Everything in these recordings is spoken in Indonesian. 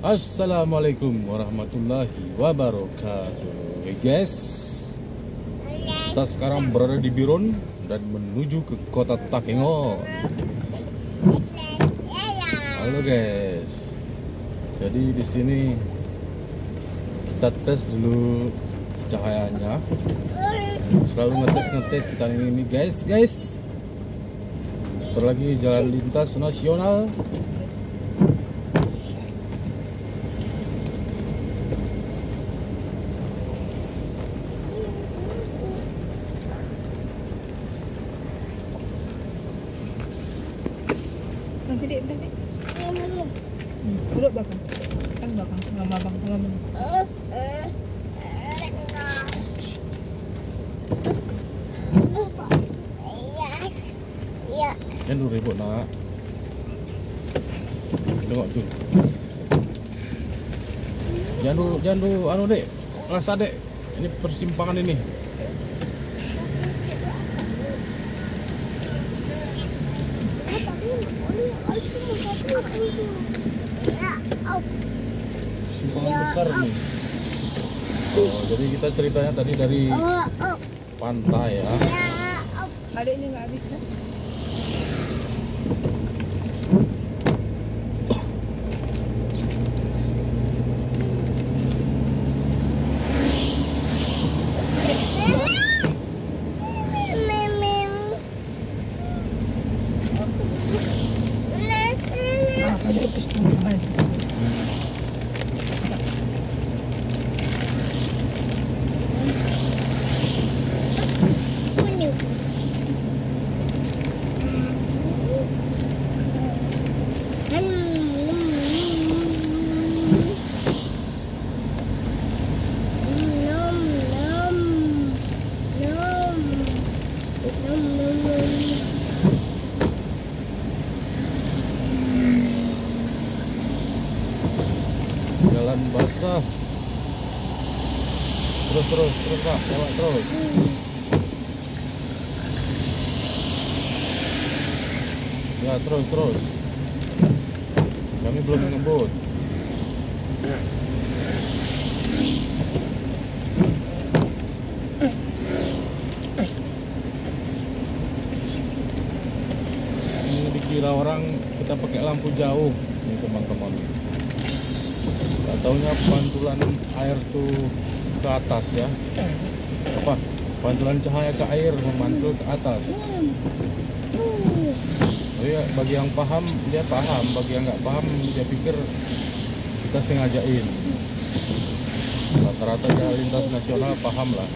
Assalamualaikum warahmatullahi wabarakatuh. Hey guys, kita sekarang berada di Biron dan menuju ke kota Takengon. Halo guys, jadi di sini kita tes dulu cahayanya. Selalu ngetes kita ini guys. Bentar lagi jalan lintas nasional. Duduk belakang. Kan belakang. Sama abang. Jangan dulu ribut nak. Tengok tu. Jangan dulu anu dek. Rasa dek. Ini persimpangan ini. Simpangan besar nih. Oh, jadi kita ceritanya tadi dari pantai ya. Balik ini nggak habis kan? Jalan basah. Terus Pak, lewat terus. Ya terus. Kami belum ngebut. Ini dikira orang kita pakai lampu jauh, nih teman-teman. Gak taunya pantulan air tuh ke atas ya. Apa? Pantulan cahaya ke air memantul ke atas. Oh ya, bagi yang paham dia paham, bagi yang nggak paham dia pikir kita sengajain. Rata-rata jalan lintas nasional paham lah.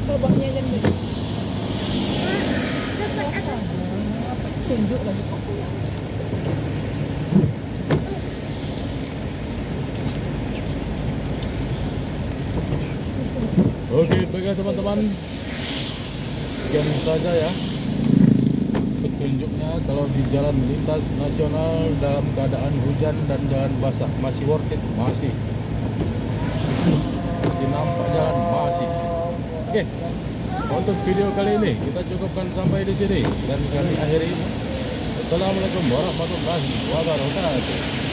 Abangnya kan gitu. Tunjuk lagi. Oke, baiklah teman-teman. Sekian saja ya petunjuknya kalau di jalan lintas nasional dalam keadaan hujan dan jalan basah. Masih worth it? Masih nampak jalan? Masih. Oke. Untuk video kali ini kita cukupkan sampai di sini dan kami akhiri. Assalamualaikum warahmatullahi wabarakatuh.